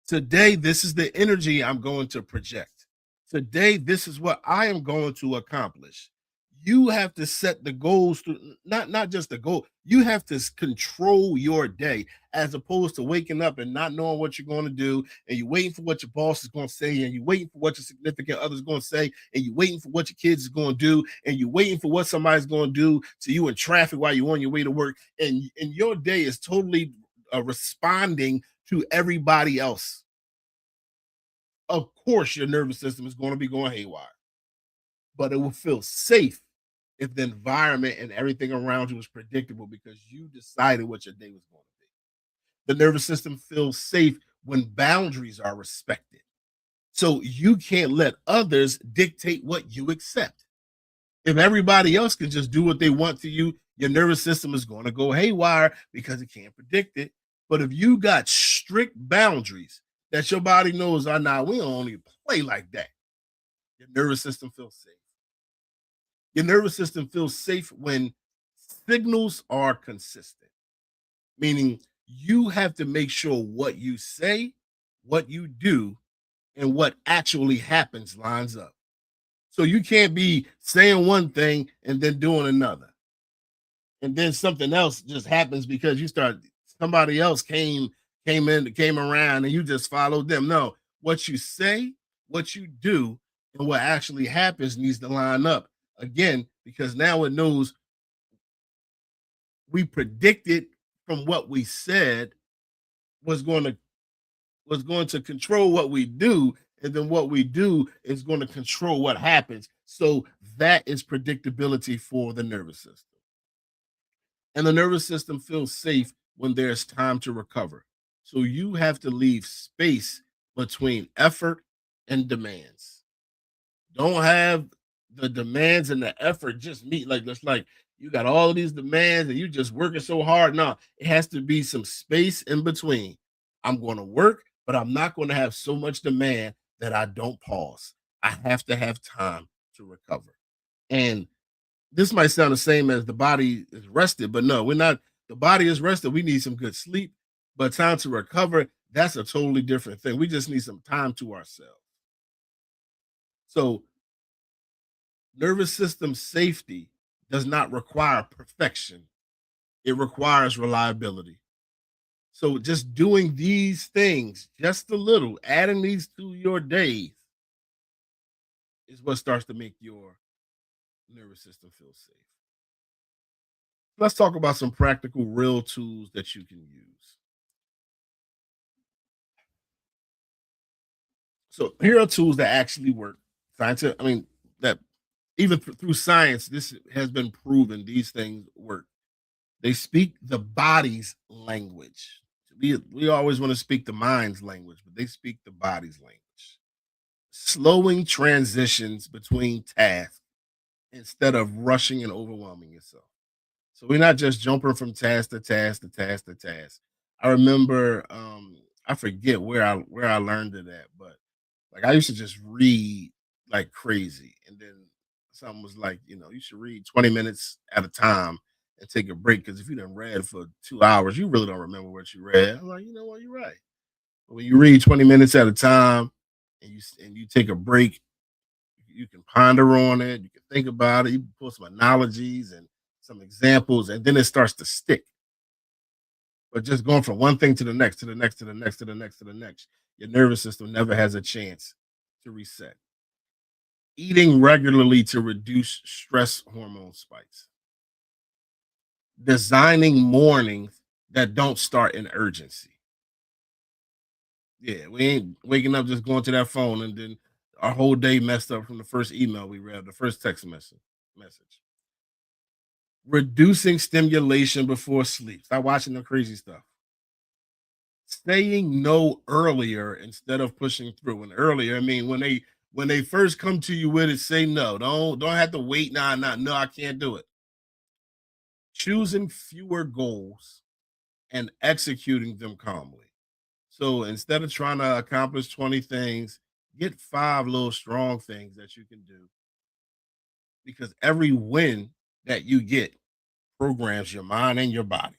Today, this is the energy I'm going to project. Today, this is what I am going to accomplish. You have to set the goals to not just the goal. You have to control your day as opposed to waking up and not knowing what you're going to do, and you're waiting for what your boss is going to say, and you're waiting for what your significant other is going to say, and you're waiting for what your kids is going to do, and you're waiting for what somebody's going to do to you in traffic while you're on your way to work, and your day is totally responding to everybody else. Of course, your nervous system is going to be going haywire, but it will feel safe if the environment and everything around you is predictable because you decided what your day was going to be. The nervous system feels safe when boundaries are respected. So you can't let others dictate what you accept. If everybody else can just do what they want to you, your nervous system is going to go haywire because it can't predict it. But if you got strict boundaries that your body knows, oh, nah, we don't only play like that, your nervous system feels safe. Your nervous system feels safe when Signals are consistent, meaning you have to make sure what you say, what you do, and what actually happens lines up. So you can't be saying one thing and then doing another. And then something else just happens because you start somebody else came around and you just followed them. No, what you say, what you do, and what actually happens needs to line up again because now it knows we predicted from what we said was going to control what we do, and then what we do is going to control what happens. So that is predictability for the nervous system. And the nervous system feels safe when there's time to recover. So you have to leave space between effort and demands. Don't have the demands and the effort just meet like this. Like you got all of these demands and you just working so hard. No, it has to be some space in between. I'm going to work, but I'm not going to have so much demand that I don't pause. I have to have time to recover. And this might sound the same as the body is rested, but no, we're not. The body is rested. We need some good sleep, but time to recover, that's a totally different thing. We just need some time to ourselves. So, nervous system safety does not require perfection, it requires reliability. So, just doing these things, just a little, adding these to your days is what starts to make your nervous system feel safe. Let's talk about some practical, real tools that you can use. So here are tools that actually work. Scientific, I mean, that even through science, this has been proven. These things work. They speak the body's language. We always want to speak the mind's language, but they speak the body's language. Slowing transitions between tasks instead of rushing and overwhelming yourself. So we're not just jumping from task to task to task to task. I remember I forget where I learned it at, but like I used to just read like crazy. And then someone was like, you should read 20 minutes at a time and take a break. Cause if you done read for 2 hours, you really don't remember what you read. I'm like, you know what, you're right. But when you read 20 minutes at a time and you take a break, you can ponder on it, you can think about it, you can pull some analogies and some examples, and then it starts to stick. But just going from one thing to the next, to the next, to the next, to the next, to the next, your nervous system never has a chance to reset. Eating regularly to reduce stress hormone spikes. Designing mornings that don't start in urgency. Yeah, we ain't waking up just going to that phone and then our whole day messed up from the first email we read, the first text message. Reducing stimulation before sleep. Stop watching the crazy stuff. Saying no earlier instead of pushing through. And earlier, I mean, when they first come to you with it, say no. Don't have to wait. Nah, nah, no, I can't do it. Choosing fewer goals and executing them calmly. So instead of trying to accomplish 20 things, get five little strong things that you can do because every win that you get programs your mind and your body.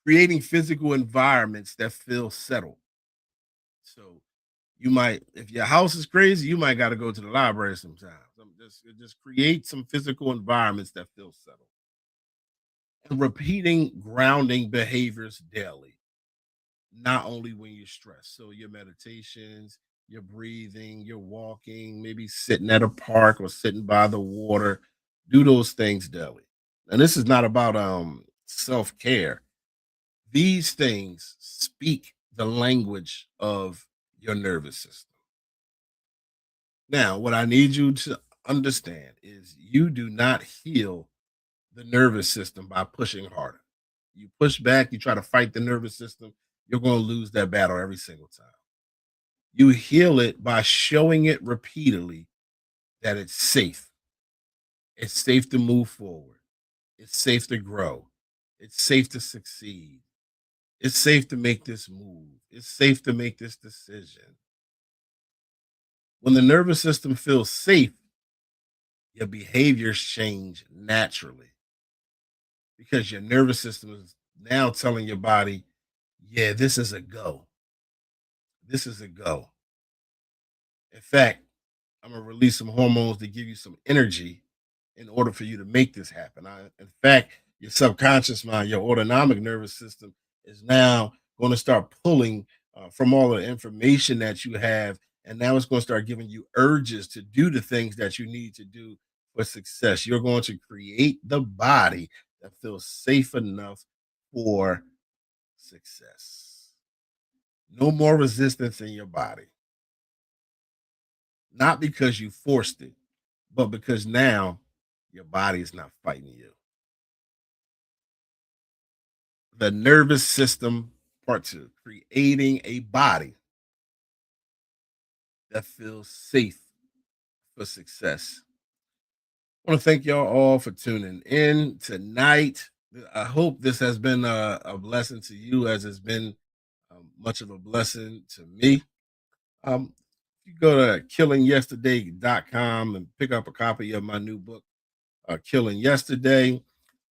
Creating physical environments that feel settled. So you might, if your house is crazy, you might got to go to the library sometimes. Just create some physical environments that feel settled. And repeating grounding behaviors daily, not only when you're stressed. So your meditations, your breathing, your walking, maybe sitting at a park or sitting by the water. Do those things daily. And this is not about self-care. These things speak the language of your nervous system. Now, what I need you to understand is you do not heal the nervous system by pushing harder. You push back, you try to fight the nervous system, you're going to lose that battle every single time. You heal it by showing it repeatedly that it's safe. It's safe to move forward. It's safe to grow. It's safe to succeed. It's safe to make this move. It's safe to make this decision. When the nervous system feels safe, your behaviors change naturally. because your nervous system is now telling your body, yeah, this is a go. This is a go. In fact, I'm gonna release some hormones to give you some energy in order for you to make this happen. In fact, your subconscious mind, your autonomic nervous system is now going to start pulling from all the information that you have. And now it's going to start giving you urges to do the things that you need to do for success. You're going to create the body that feels safe enough for success. No more resistance in your body, not because you forced it, but because now your body is not fighting you. The nervous system, part two, creating a body that feels safe for success. I want to thank y'all all for tuning in tonight. I hope this has been a blessing to you as it's been much of a blessing to me. Um, you go to killingyesterday.com and pick up a copy of my new book, Killing Yesterday.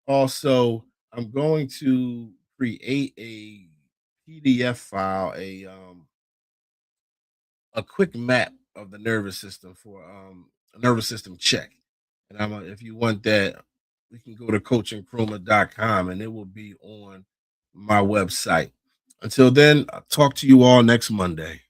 Also, I'm going to create a PDF file, a quick map of the nervous system for a nervous system check. And if you want that, we can go to coachandkruma.com and it will be on my website. Until then, I'll talk to you all next Monday.